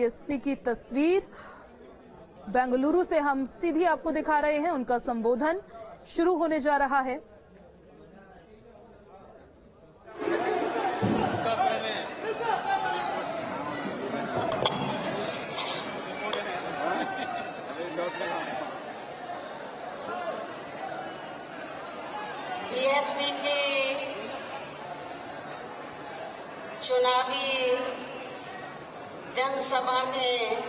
BSP की तस्वीर बेंगलुरु से हम सीधी आपको दिखा रहे हैं। उनका संबोधन शुरू होने जा रहा है। बीएसपी की चुनावी जनसभा में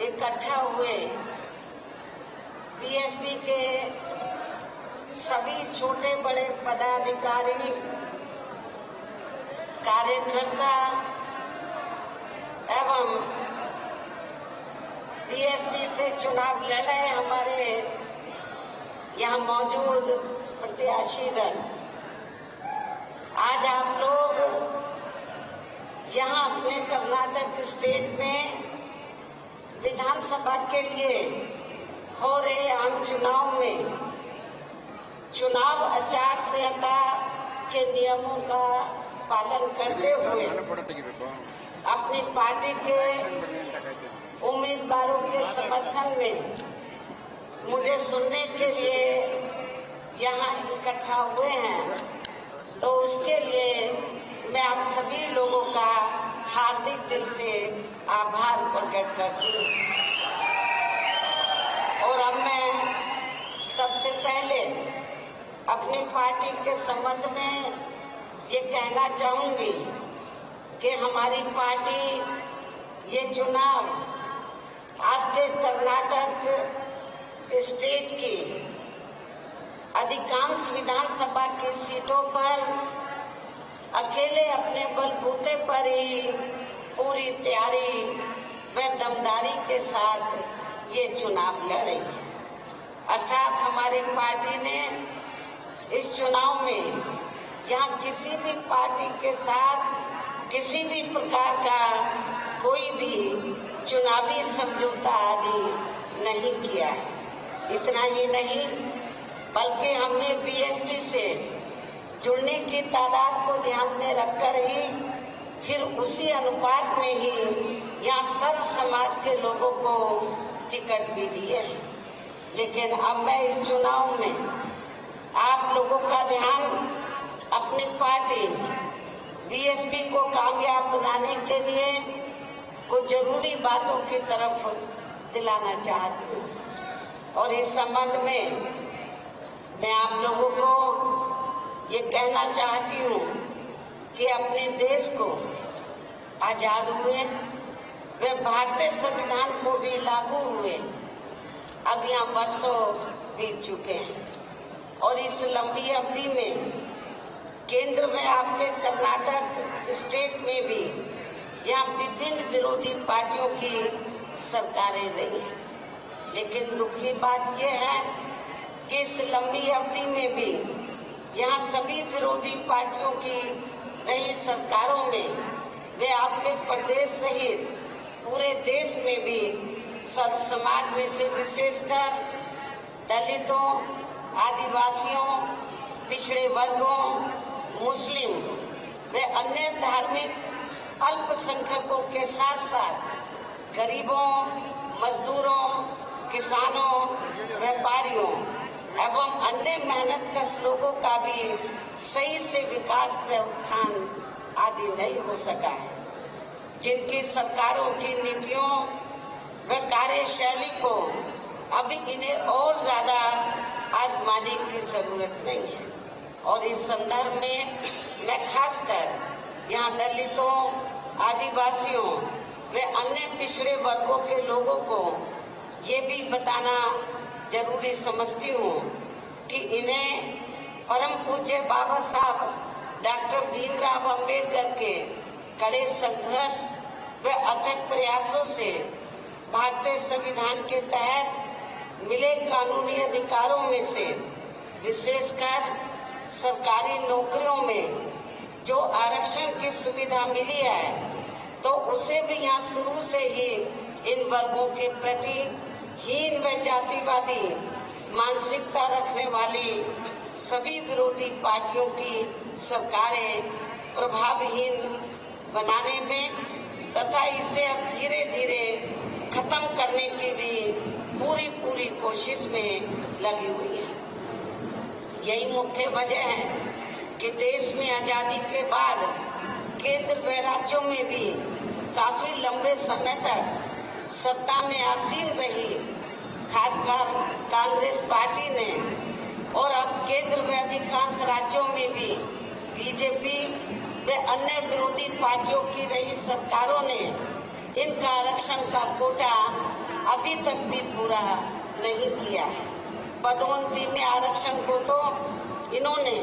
इकट्ठा हुए बीएसपी के सभी छोटे बड़े पदाधिकारी, कार्यकर्ता एवं बीएसपी से चुनाव लड़ रहे हमारे यहाँ मौजूद प्रत्याशीगण, आज आप लोग यहाँ अपने कर्नाटक स्टेट में विधानसभा के लिए हो रहे आम चुनाव में चुनाव आचार संहिता के नियमों का पालन करते हुए अपनी पार्टी के उम्मीदवारों के समर्थन में मुझे सुनने के लिए यहाँ इकट्ठा हुए हैं, तो उसके लिए मैं आप सभी लोगों का हार्दिक दिल से आभार प्रकट करती हूँ। और अब मैं सबसे पहले अपनी पार्टी के संबंध में ये कहना चाहूंगी कि हमारी पार्टी ये चुनाव आपके कर्नाटक स्टेट की अधिकांश विधानसभा की सीटों पर अकेले अपने बलबूते पर ही पूरी तैयारी व दमदारी के साथ ये चुनाव लड़ी। अर्थात हमारी पार्टी ने इस चुनाव में यहाँ किसी भी पार्टी के साथ किसी भी प्रकार का कोई भी चुनावी समझौता आदि नहीं किया। इतना ही नहीं, बल्कि हमने बीएसपी से जुड़ने की तादाद को ध्यान में रखकर ही फिर उसी अनुपात में ही यहाँ सर्व समाज के लोगों को टिकट भी दिए। लेकिन अब मैं इस चुनाव में आप लोगों का ध्यान अपनी पार्टी बीएसपी को कामयाब बनाने के लिए कुछ जरूरी बातों की तरफ दिलाना चाहती हूँ। और इस संबंध में मैं आप लोगों को ये कहना चाहती हूँ कि अपने देश को आजाद हुए वे भारतीय संविधान को भी लागू हुए अब यहाँ वर्षों बीत चुके हैं, और इस लंबी अवधि में केंद्र में आपके कर्नाटक स्टेट में भी यहाँ विभिन्न विरोधी पार्टियों की सरकारें रही हैं। लेकिन दुख की बात यह है कि इस लंबी अवधि में भी यहाँ सभी विरोधी पार्टियों की रही सरकारों में वे आपके प्रदेश सहित पूरे देश में भी सब समाज में से विशेषकर दलितों, आदिवासियों, पिछड़े वर्गों, मुस्लिम व अन्य धार्मिक अल्पसंख्यकों के साथ साथ गरीबों, मजदूरों, किसानों, व्यापारियों एवं अन्य मेहनतकश लोगों का भी सही से विकास व उत्थान आदि नहीं हो सका है। जिनकी सरकारों की नीतियों व कार्यशैली को अभी इन्हें और ज्यादा आजमाने की जरूरत नहीं है। और इस संदर्भ में मैं खासकर यहाँ दलितों, आदिवासियों व अन्य पिछड़े वर्गों के लोगों को ये भी बताना जरूरी समझती हूँ कि इन्हें परम पूज्य बाबा साहब डॉक्टर भीमराव अम्बेडकर के कड़े संघर्ष व अथक प्रयासों से भारतीय संविधान के तहत मिले कानूनी अधिकारों में से विशेषकर सरकारी नौकरियों में जो आरक्षण की सुविधा मिली है, तो उसे भी यहाँ शुरू से ही इन वर्गों के प्रति हीन व जातिवादी मानसिकता रखने वाली सभी विरोधी पार्टियों की सरकारें प्रभावहीन बनाने में तथा इसे अब धीरे धीरे खत्म करने की भी पूरी कोशिश में लगी हुई है। यही मुख्य वजह है कि देश में आजादी के बाद केंद्र व राज्यों में भी काफी लंबे समय तक सत्ता में आसीन रही खासकर कांग्रेस पार्टी ने, और अब केंद्र व अधिकांश राज्यों में भी बीजेपी व अन्य विरोधी पार्टियों की रही सरकारों ने इनका आरक्षण का कोटा अभी तक भी पूरा नहीं किया है। पदोन्नति में आरक्षण को तो इन्होंने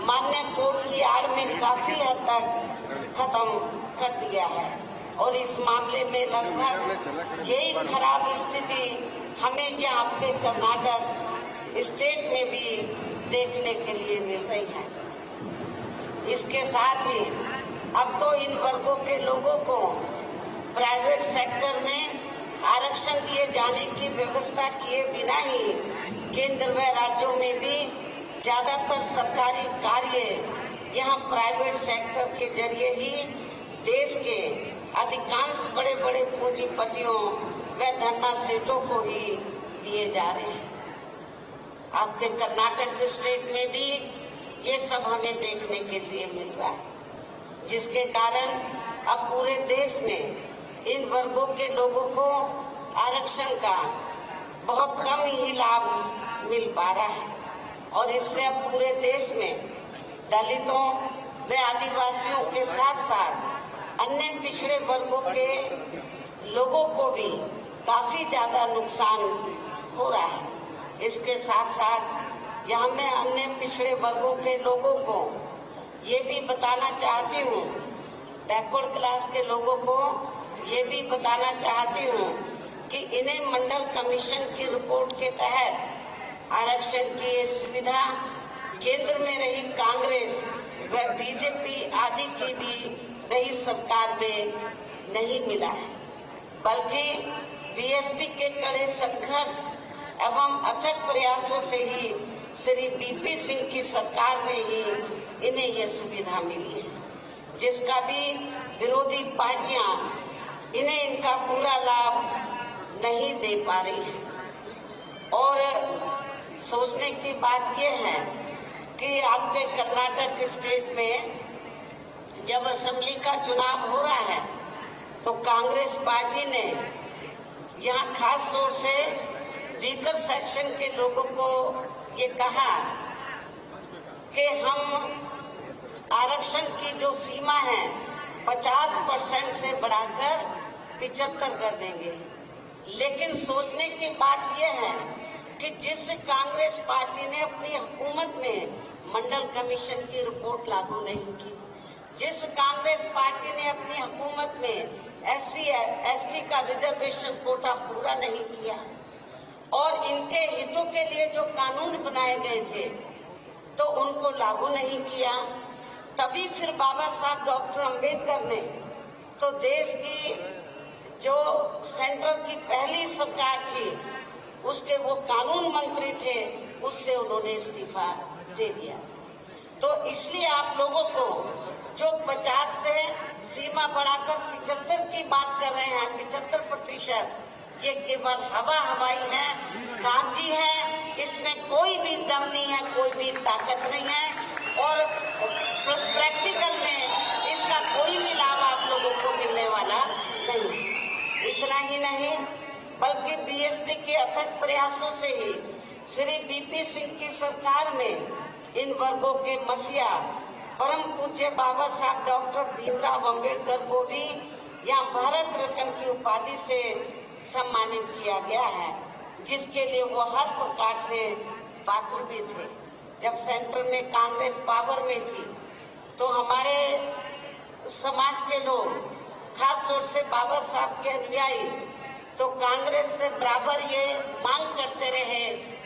मान्य कोर्ट की आड़ में काफी हद तक खत्म कर दिया है, और इस मामले में लगभग यही खराब स्थिति हमें यहाँ आपके कर्नाटक स्टेट में भी देखने के लिए मिल रही है। इसके साथ ही अब तो इन वर्गों के लोगों को प्राइवेट सेक्टर में आरक्षण दिए जाने की व्यवस्था किए बिना ही केंद्र व राज्यों में भी ज्यादातर सरकारी कार्य यहाँ प्राइवेट सेक्टर के जरिए ही देश के अधिकांश बड़े बड़े पूंजीपतियों व धन्ना सेठों को ही दिए जा रहे हैं। आपके कर्नाटक स्टेट में भी ये सब हमें देखने के लिए मिल रहा है, जिसके कारण अब पूरे देश में इन वर्गों के लोगों को आरक्षण का बहुत कम ही लाभ मिल पा रहा है, और इससे अब पूरे देश में दलितों व आदिवासियों के साथ साथ अन्य पिछड़े वर्गों के लोगों को भी काफी ज्यादा नुकसान हो रहा है। इसके साथ साथ यहाँ मैं अन्य पिछड़े वर्गों के लोगों को ये भी बताना चाहती हूँ, बैकवर्ड क्लास के लोगों को ये भी बताना चाहती हूँ कि इन्हें मंडल कमीशन की रिपोर्ट के तहत आरक्षण की ये सुविधा केंद्र में रही कांग्रेस व बीजेपी आदि की भी रही सरकार में नहीं मिला है, बल्कि बीएसपी के कड़े संघर्ष एवं अथक प्रयासों से ही श्री बीपी सिंह की सरकार में ही इन्हें यह सुविधा मिली है, जिसका भी विरोधी पार्टियां इन्हें इनका पूरा लाभ नहीं दे पा रही है। और सोचने की बात यह है कि आपके कर्नाटक स्टेट में जब असेंबली का चुनाव हो रहा है तो कांग्रेस पार्टी ने यहाँ खास तौर से वीकर सेक्शन के लोगों को ये कहा कि हम आरक्षण की जो सीमा है 50% से बढ़ाकर 75 कर देंगे। लेकिन सोचने की बात यह है कि जिस कांग्रेस पार्टी ने अपनी हुकूमत में मंडल कमीशन की रिपोर्ट लागू नहीं की, जिस कांग्रेस पार्टी ने अपनी हुकूमत में SC/ST का रिजर्वेशन कोटा पूरा नहीं किया और इनके हितों के लिए जो कानून बनाए गए थे तो उनको लागू नहीं किया, तभी फिर बाबा साहब डॉक्टर अंबेडकर ने तो देश की जो सेंटर की पहली सरकार थी उसके वो कानून मंत्री थे, उससे उन्होंने इस्तीफा दे दिया। तो इसलिए आप लोगों को जो 50 से सीमा बढ़ाकर 75 की बात कर रहे हैं, 75%, ये केवल हवाई है, कागजी है, इसमें कोई भी दम नहीं है, कोई भी ताकत नहीं है और प्रैक्टिकल में इसका कोई भी लाभ आप लोगों को मिलने वाला नहीं। इतना ही नहीं बल्कि बीएसपी के अथक प्रयासों से ही श्री बीपी सिंह की सरकार में इन वर्गों के मसीहा परम पूज्य बाबा साहब डॉक्टर भीमराव अंबेडकर को भी यहाँ भारत रत्न की उपाधि से सम्मानित किया गया है, जिसके लिए वो हर प्रकार से पात्र भी थे। जब सेंटर में कांग्रेस पावर में थी तो हमारे समाज के लोग खास तौर से बाबा साहब के अनुयायी तो कांग्रेस से बराबर ये मांग करते रहे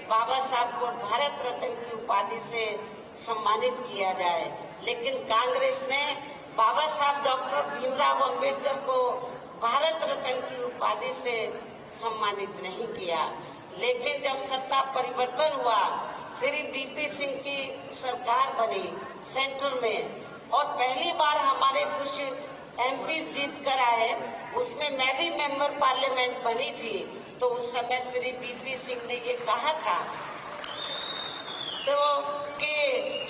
बाबा साहब को भारत रत्न की उपाधि से सम्मानित किया जाए, लेकिन कांग्रेस ने बाबा साहब डॉक्टर भीमराव अंबेडकर को भारत रत्न की उपाधि से सम्मानित नहीं किया। लेकिन जब सत्ता परिवर्तन हुआ, श्री बीपी सिंह की सरकार बनी सेंटर में और पहली बार हमारे कुछ MP जीत कर आए, उसमें मैं भी मेंबर पार्लियामेंट बनी थी। तो उस समय श्री BP सिंह ने ये कहा था तो कि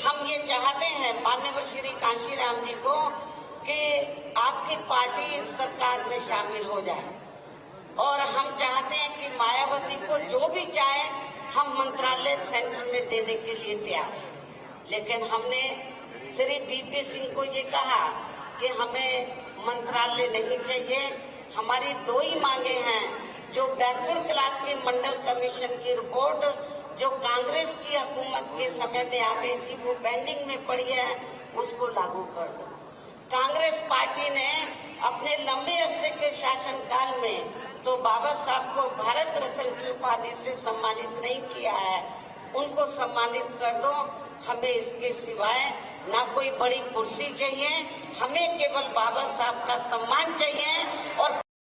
हम ये चाहते हैं माननीय श्री कांशीराम जी को कि आपकी पार्टी सरकार में शामिल हो जाए, और हम चाहते हैं कि मायावती को जो भी चाहे हम मंत्रालय सेंटर में देने के लिए तैयार हैं। लेकिन हमने श्री BP सिंह को ये कहा कि हमें मंत्रालय नहीं चाहिए। हमारी दो ही मांगे हैं, जो बैकवर्ड क्लास के मंडल कमीशन की रिपोर्ट जो कांग्रेस की हुकूमत के समय में आ गई थी वो पेंडिंग में पड़ी है, उसको लागू कर दो। कांग्रेस पार्टी ने अपने लंबे अरसे के शासनकाल में तो बाबा साहब को भारत रत्न की उपाधि से सम्मानित नहीं किया है, उनको सम्मानित कर दो। हमें इसके सिवाय ना कोई बड़ी कुर्सी चाहिए, हमें केवल बाबा साहब का सम्मान चाहिए। और